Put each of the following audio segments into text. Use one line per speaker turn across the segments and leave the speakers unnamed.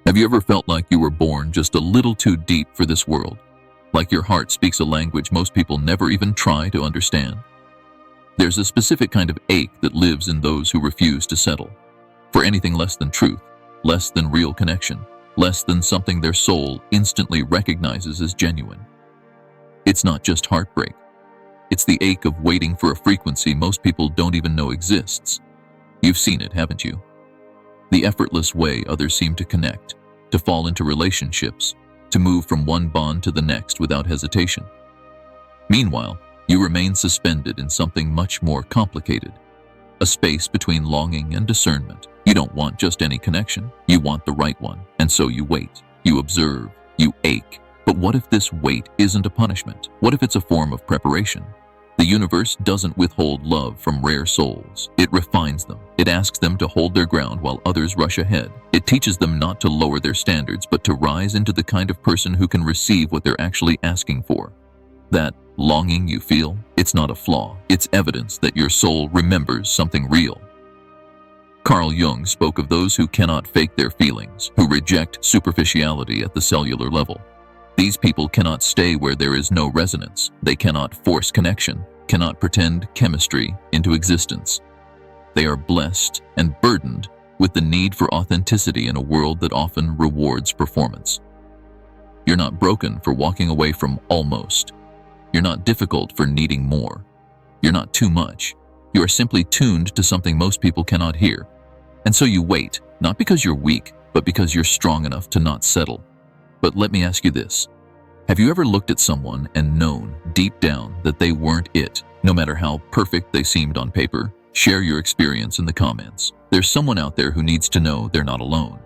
Have you ever felt like you were born just a little too deep for this world? Like your heart speaks a language most people never even try to understand? There's a specific kind of ache that lives in those who refuse to settle for anything less than truth, less than real connection, less than something their soul instantly recognizes as genuine. It's not just heartbreak. It's the ache of waiting for a frequency most people don't even know exists. You've seen it, haven't you? The effortless way others seem to connect, to fall into relationships, to move from one bond to the next without hesitation. Meanwhile, you remain suspended in something much more complicated, a space between longing and discernment. You don't want just any connection, you want the right one, and so you wait, you observe, you ache. But what if this wait isn't a punishment? What if it's a form of preparation? The universe doesn't withhold love from rare souls. It refines them. It asks them to hold their ground while others rush ahead. It teaches them not to lower their standards, but to rise into the kind of person who can receive what they're actually asking for. That longing you feel, it's not a flaw. It's evidence that your soul remembers something real. Carl Jung spoke of those who cannot fake their feelings, who reject superficiality at the cellular level. These people cannot stay where there is no resonance. They cannot force connection, cannot pretend chemistry into existence. They are blessed and burdened with the need for authenticity in a world that often rewards performance. You're not broken for walking away from almost. You're not difficult for needing more. You're not too much. You are simply tuned to something most people cannot hear. And so you wait, not because you're weak, but because you're strong enough to not settle. But let me ask you this. Have you ever looked at someone and known deep down that they weren't it, no matter how perfect they seemed on paper? Share your experience in the comments. There's someone out there who needs to know they're not alone.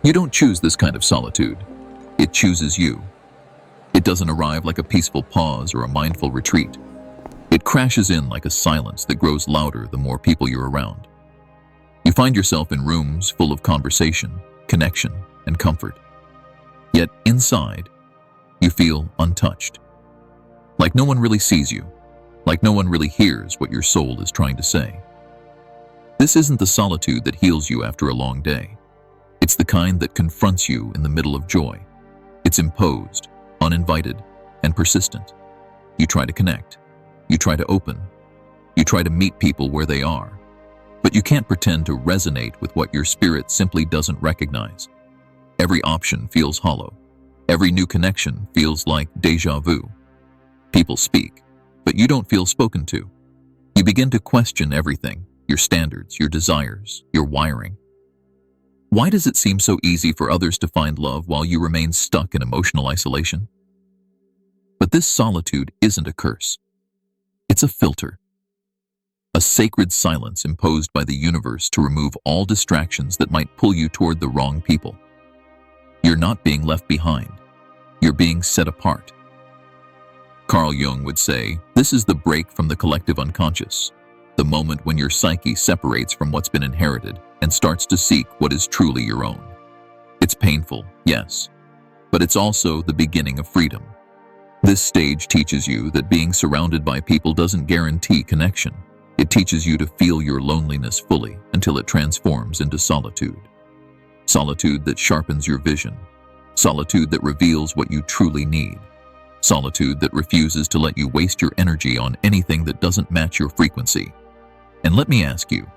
You don't choose this kind of solitude. It chooses you. It doesn't arrive like a peaceful pause or a mindful retreat. It crashes in like a silence that grows louder the more people you're around. You find yourself in rooms full of conversation, connection, and comfort. Yet inside, you feel untouched. Like no one really sees you. Like no one really hears what your soul is trying to say. This isn't the solitude that heals you after a long day. It's the kind that confronts you in the middle of joy. It's imposed, uninvited, and persistent. You try to connect. You try to open. You try to meet people where they are. But you can't pretend to resonate with what your spirit simply doesn't recognize. Every option feels hollow. Every new connection feels like déjà vu. People speak, but you don't feel spoken to. You begin to question everything, your standards, your desires, your wiring. Why does it seem so easy for others to find love while you remain stuck in emotional isolation? But this solitude isn't a curse. It's a filter. A sacred silence imposed by the universe to remove all distractions that might pull you toward the wrong people. You're not being left behind. You're being set apart. Carl Jung would say, this is the break from the collective unconscious, the moment when your psyche separates from what's been inherited and starts to seek what is truly your own. It's painful, yes, but it's also the beginning of freedom. This stage teaches you that being surrounded by people doesn't guarantee connection. It teaches you to feel your loneliness fully until it transforms into solitude. Solitude that sharpens your vision. Solitude that reveals what you truly need. Solitude that refuses to let you waste your energy on anything that doesn't match your frequency. And let me ask you,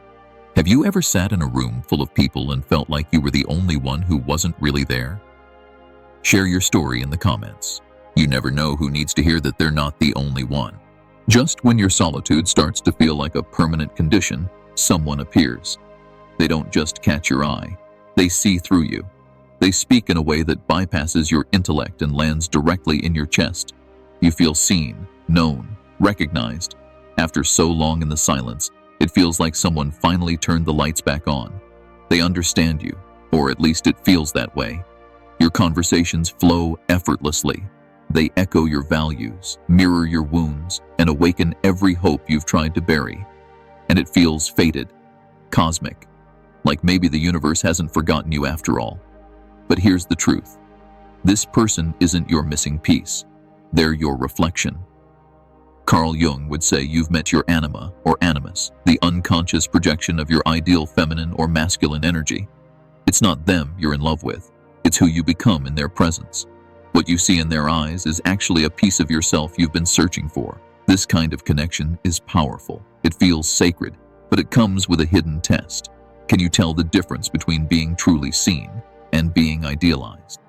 have you ever sat in a room full of people and felt like you were the only one who wasn't really there? Share your story in the comments. You never know who needs to hear that they're not the only one. Just when your solitude starts to feel like a permanent condition, someone appears. They don't just catch your eye. They see through you. They speak in a way that bypasses your intellect and lands directly in your chest. You feel seen, known, recognized. After so long in the silence, it feels like someone finally turned the lights back on. They understand you, or at least it feels that way. Your conversations flow effortlessly. They echo your values, mirror your wounds, and awaken every hope you've tried to bury. And it feels fated, cosmic. Like maybe the universe hasn't forgotten you after all. But here's the truth. This person isn't your missing piece. They're your reflection. Carl Jung would say you've met your anima or animus, the unconscious projection of your ideal feminine or masculine energy. It's not them you're in love with. It's who you become in their presence. What you see in their eyes is actually a piece of yourself you've been searching for. This kind of connection is powerful. It feels sacred, but it comes with a hidden test. Can you tell the difference between being truly seen and being idealized?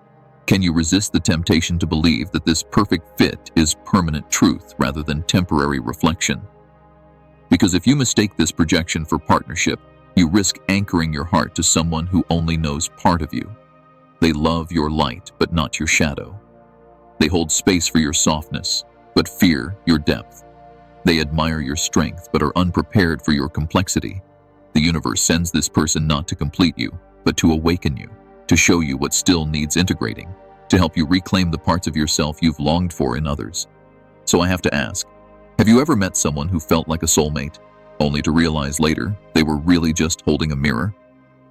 Can you resist the temptation to believe that this perfect fit is permanent truth rather than temporary reflection? Because if you mistake this projection for partnership, you risk anchoring your heart to someone who only knows part of you. They love your light, but not your shadow. They hold space for your softness, but fear your depth. They admire your strength, but are unprepared for your complexity. The universe sends this person not to complete you, but to awaken you, to show you what still needs integrating, to help you reclaim the parts of yourself you've longed for in others. So I have to ask, have you ever met someone who felt like a soulmate, only to realize later they were really just holding a mirror?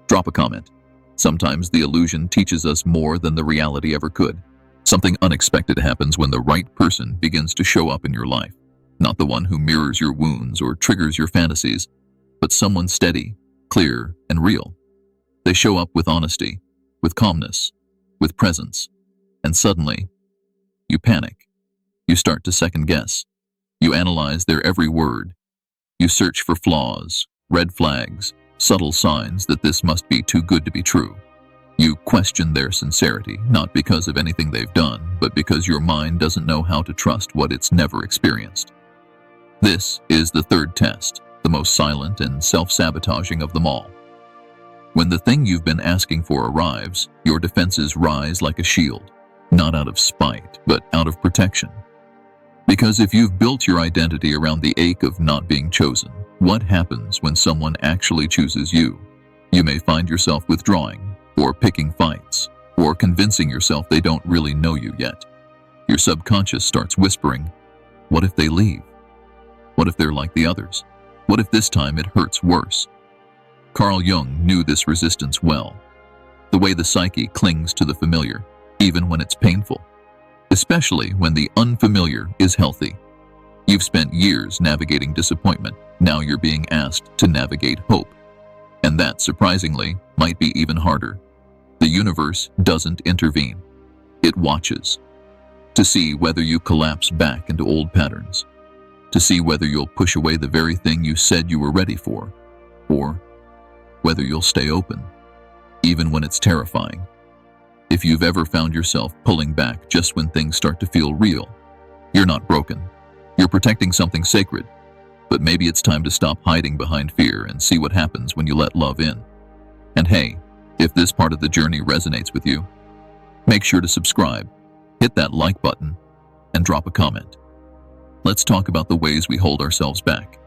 Drop a comment. Sometimes the illusion teaches us more than the reality ever could. Something unexpected happens when the right person begins to show up in your life. Not the one who mirrors your wounds or triggers your fantasies, but someone steady, clear, and real. They show up with honesty, with calmness, with presence, and suddenly, you panic. You start to second guess. You analyze their every word. You search for flaws, red flags, subtle signs that this must be too good to be true. You question their sincerity, not because of anything they've done, but because your mind doesn't know how to trust what it's never experienced. This is the third test, the most silent and self-sabotaging of them all. When the thing you've been asking for arrives, your defenses rise like a shield, not out of spite, but out of protection. Because if you've built your identity around the ache of not being chosen, what happens when someone actually chooses you? You may find yourself withdrawing, or picking fights, or convincing yourself they don't really know you yet. Your subconscious starts whispering, what if they leave? What if they're like the others? What if this time it hurts worse? Carl Jung knew this resistance well. The way the psyche clings to the familiar, even when it's painful. Especially when the unfamiliar is healthy. You've spent years navigating disappointment. Now you're being asked to navigate hope. And that, surprisingly, might be even harder. The universe doesn't intervene. It watches. To see whether you collapse back into old patterns. To see whether you'll push away the very thing you said you were ready for. Or whether you'll stay open, even when it's terrifying. If you've ever found yourself pulling back just when things start to feel real, you're not broken. You're protecting something sacred. But maybe it's time to stop hiding behind fear and see what happens when you let love in. And hey, if this part of the journey resonates with you, make sure to subscribe, hit that like button, and drop a comment. Let's talk about the ways we hold ourselves back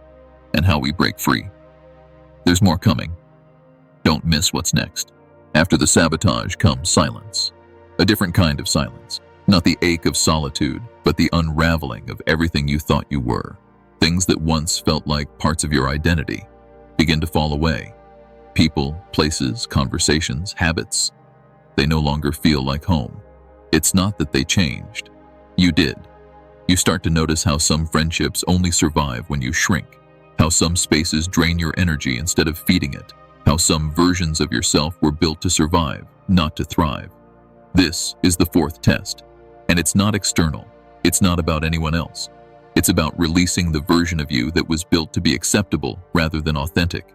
and how we break free. There's more coming. Don't miss what's next. After the sabotage comes silence. A different kind of silence. Not the ache of solitude, but the unraveling of everything you thought you were. Things that once felt like parts of your identity begin to fall away. People, places, conversations, habits. They no longer feel like home. It's not that they changed. You did. You start to notice how some friendships only survive when you shrink. How some spaces drain your energy instead of feeding it. How some versions of yourself were built to survive, not to thrive. This is the fourth test. And it's not external. It's not about anyone else. It's about releasing the version of you that was built to be acceptable rather than authentic.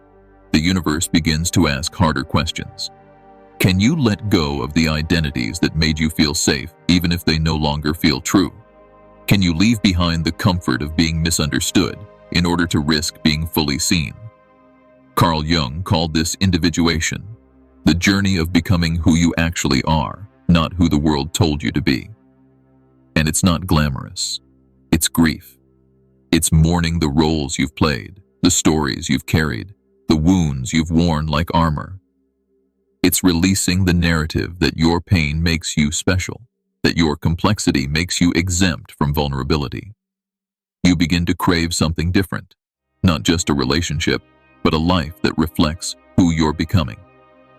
The universe begins to ask harder questions. Can you let go of the identities that made you feel safe, even if they no longer feel true? Can you leave behind the comfort of being misunderstood in order to risk being fully seen? Carl Jung called this individuation, the journey of becoming who you actually are, not who the world told you to be. And it's not glamorous. It's grief. It's mourning the roles you've played, the stories you've carried, the wounds you've worn like armor. It's releasing the narrative that your pain makes you special, that your complexity makes you exempt from vulnerability. You begin to crave something different, not just a relationship, but a life that reflects who you're becoming.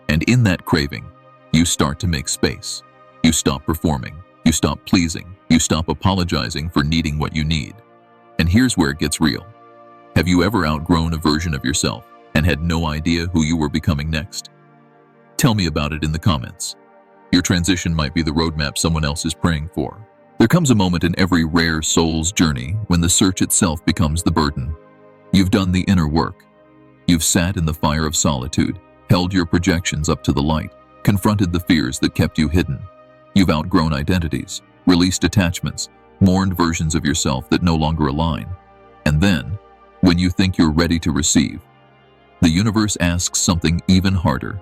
And in that craving, you start to make space. You stop performing. You stop pleasing. You stop apologizing for needing what you need. And here's where it gets real. Have you ever outgrown a version of yourself and had no idea who you were becoming next? Tell me about it in the comments. Your transition might be the roadmap someone else is praying for. There comes a moment in every rare soul's journey when the search itself becomes the burden. You've done the inner work. You've sat in the fire of solitude, held your projections up to the light, confronted the fears that kept you hidden. You've outgrown identities, released attachments, mourned versions of yourself that no longer align. And then, when you think you're ready to receive, the universe asks something even harder.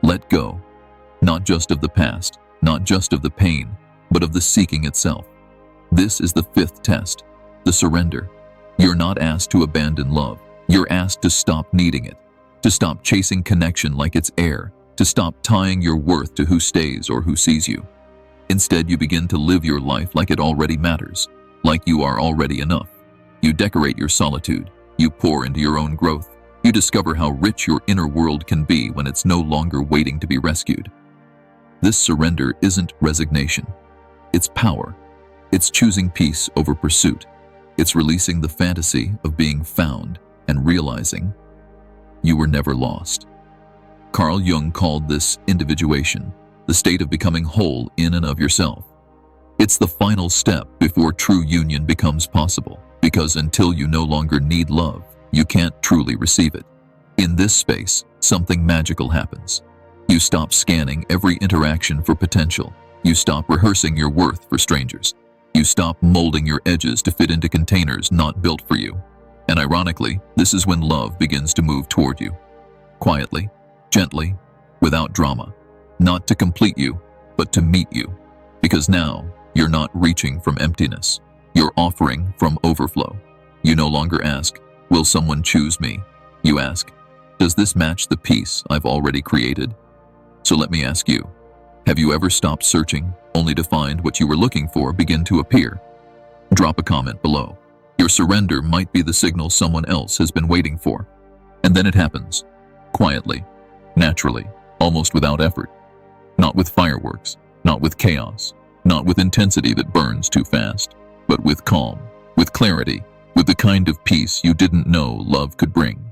Let go, not just of the past, not just of the pain, but of the seeking itself. This is the fifth test, the surrender. You're not asked to abandon love. You're asked to stop needing it, to stop chasing connection like it's air, to stop tying your worth to who stays or who sees you. Instead, you begin to live your life like it already matters, like you are already enough. You decorate your solitude. You pour into your own growth. You discover how rich your inner world can be when it's no longer waiting to be rescued. This surrender isn't resignation. It's power. It's choosing peace over pursuit. It's releasing the fantasy of being found and realizing you were never lost. Carl Jung called this individuation, the state of becoming whole in and of yourself. It's the final step before true union becomes possible, because until you no longer need love, you can't truly receive it. In this space, something magical happens. You stop scanning every interaction for potential. You stop rehearsing your worth for strangers. You stop molding your edges to fit into containers not built for you. And ironically, this is when love begins to move toward you. Quietly, gently, without drama. Not to complete you, but to meet you. Because now, you're not reaching from emptiness. You're offering from overflow. You no longer ask, will someone choose me? You ask, does this match the peace I've already created? So let me ask you, have you ever stopped searching only to find what you were looking for begin to appear? Drop a comment below. Your surrender might be the signal someone else has been waiting for. And then it happens. Quietly, naturally, almost without effort. Not with fireworks, not with chaos, not with intensity that burns too fast, but with calm, with clarity, with the kind of peace you didn't know love could bring.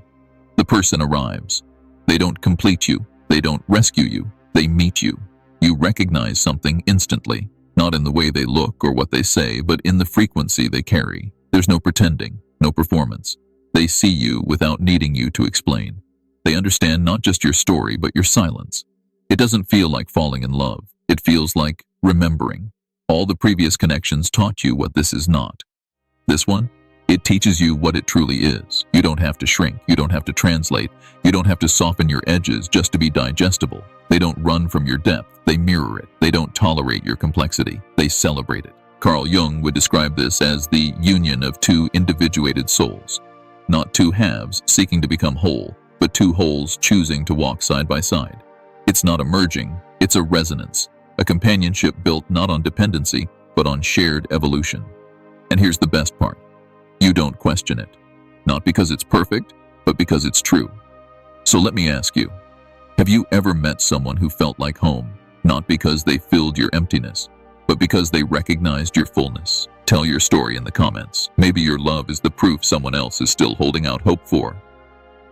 The person arrives. They don't complete you. They don't rescue you. They meet you. You recognize something instantly, not in the way they look or what they say, but in the frequency they carry. There's no pretending, no performance. They see you without needing you to explain. They understand not just your story, but your silence. It doesn't feel like falling in love. It feels like remembering. All the previous connections taught you what this is not. This one, it teaches you what it truly is. You don't have to shrink. You don't have to translate. You don't have to soften your edges just to be digestible. They don't run from your depth. They mirror it. They don't tolerate your complexity. They celebrate it. Carl Jung would describe this as the union of two individuated souls. Not two halves seeking to become whole, but two wholes choosing to walk side by side. It's not a merging, it's a resonance, a companionship built not on dependency, but on shared evolution. And here's the best part. You don't question it. Not because it's perfect, but because it's true. So let me ask you, have you ever met someone who felt like home, not because they filled your emptiness, but because they recognized your fullness? Tell your story in the comments. Maybe your love is the proof someone else is still holding out hope for.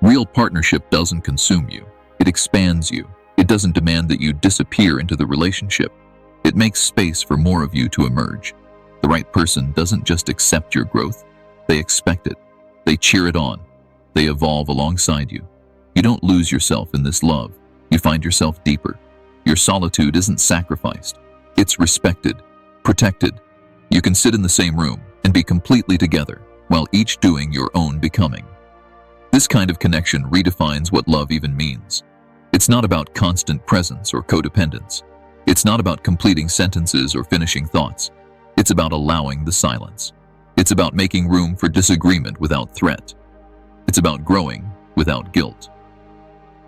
Real partnership doesn't consume you. It expands you. It doesn't demand that you disappear into the relationship. It makes space for more of you to emerge. The right person doesn't just accept your growth. They expect it. They cheer it on. They evolve alongside you. You don't lose yourself in this love. You find yourself deeper. Your solitude isn't sacrificed. It's respected, protected. You can sit in the same room and be completely together while each doing your own becoming. This kind of connection redefines what love even means. It's not about constant presence or codependence. It's not about completing sentences or finishing thoughts. It's about allowing the silence. It's about making room for disagreement without threat. It's about growing without guilt.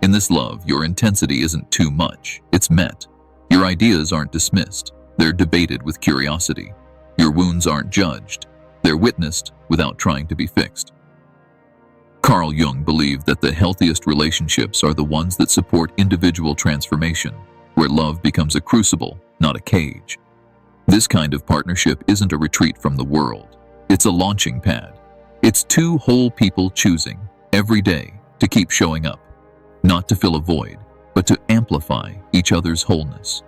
In this love, your intensity isn't too much. It's met. Your ideas aren't dismissed. They're debated with curiosity. Your wounds aren't judged. They're witnessed without trying to be fixed. Carl Jung believed that the healthiest relationships are the ones that support individual transformation, where love becomes a crucible, not a cage. This kind of partnership isn't a retreat from the world. It's a launching pad. It's two whole people choosing, every day, to keep showing up. Not to fill a void, but to amplify each other's wholeness.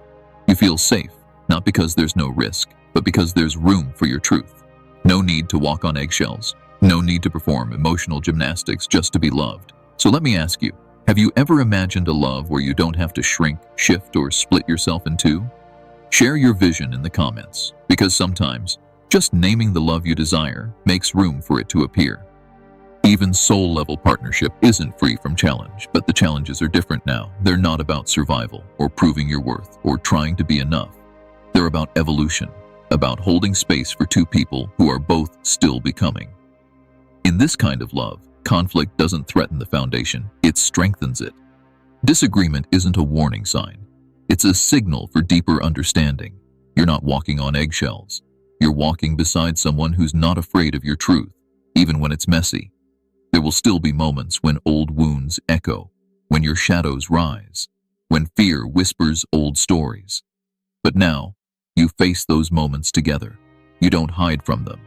You feel safe, not because there's no risk, but because there's room for your truth. No need to walk on eggshells. No need to perform emotional gymnastics just to be loved. So let me ask you, have you ever imagined a love where you don't have to shrink, shift, or split yourself in two? Share your vision in the comments, because sometimes just naming the love you desire makes room for it to appear. Even soul-level partnership isn't free from challenge, but the challenges are different now. They're not about survival or proving your worth or trying to be enough. They're about evolution, about holding space for two people who are both still becoming. In this kind of love, conflict doesn't threaten the foundation, it strengthens it. Disagreement isn't a warning sign. It's a signal for deeper understanding. You're not walking on eggshells. You're walking beside someone who's not afraid of your truth, even when it's messy. There will still be moments when old wounds echo, when your shadows rise, when fear whispers old stories. But now, you face those moments together. You don't hide from them.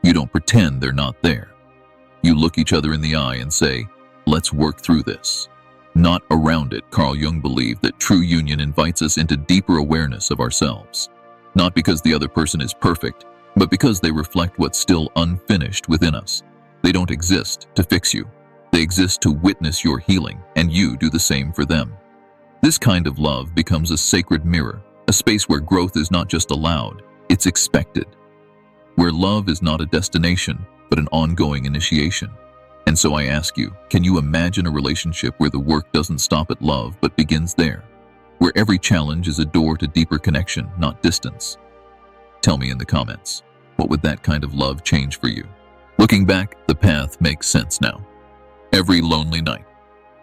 You don't pretend they're not there. You look each other in the eye and say, let's work through this. Not around it. Carl Jung believed that true union invites us into deeper awareness of ourselves. Not because the other person is perfect, but because they reflect what's still unfinished within us. They don't exist to fix you. They exist to witness your healing, and you do the same for them. This kind of love becomes a sacred mirror, a space where growth is not just allowed, it's expected. Where love is not a destination, but an ongoing initiation. And so I ask you, can you imagine a relationship where the work doesn't stop at love, but begins there? Where every challenge is a door to deeper connection, not distance? Tell me in the comments, what would that kind of love change for you? Looking back, the path makes sense now. Every lonely night,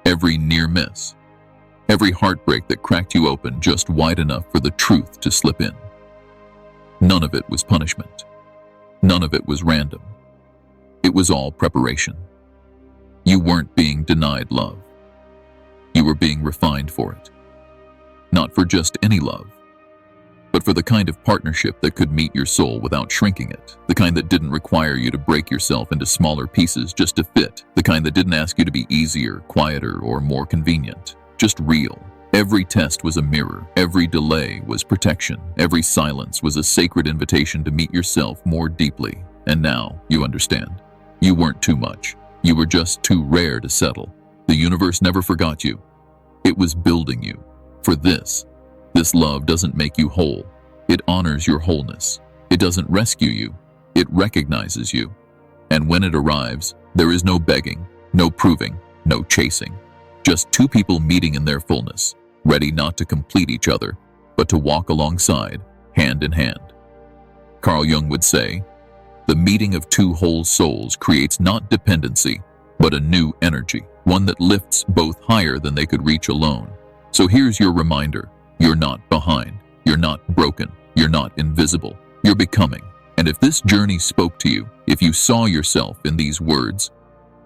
every near miss, every heartbreak that cracked you open just wide enough for the truth to slip in. None of it was punishment. None of it was random. It was all preparation. You weren't being denied love. You were being refined for it. Not for just any love, but for the kind of partnership that could meet your soul without shrinking it, the kind that didn't require you to break yourself into smaller pieces just to fit, the kind that didn't ask you to be easier, quieter, or more convenient, just real. Every test was a mirror, every delay was protection, every silence was a sacred invitation to meet yourself more deeply. And now you understand. You weren't too much. You were just too rare to settle. The universe never forgot you. It was building you. For this love doesn't make you whole. It honors your wholeness. It doesn't rescue you. It recognizes you. And when it arrives, there is no begging, no proving, no chasing. Just two people meeting in their fullness, ready not to complete each other, but to walk alongside, hand in hand. Carl Jung would say, the meeting of two whole souls creates not dependency, but a new energy, one that lifts both higher than they could reach alone. So here's your reminder. You're not behind. You're not broken. You're not invisible. You're becoming. And if this journey spoke to you, if you saw yourself in these words,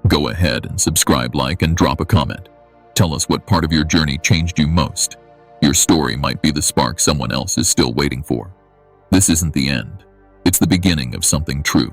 go ahead and subscribe, like, and drop a comment. Tell us what part of your journey changed you most. Your story might be the spark someone else is still waiting for. This isn't the end. It's the beginning of something true.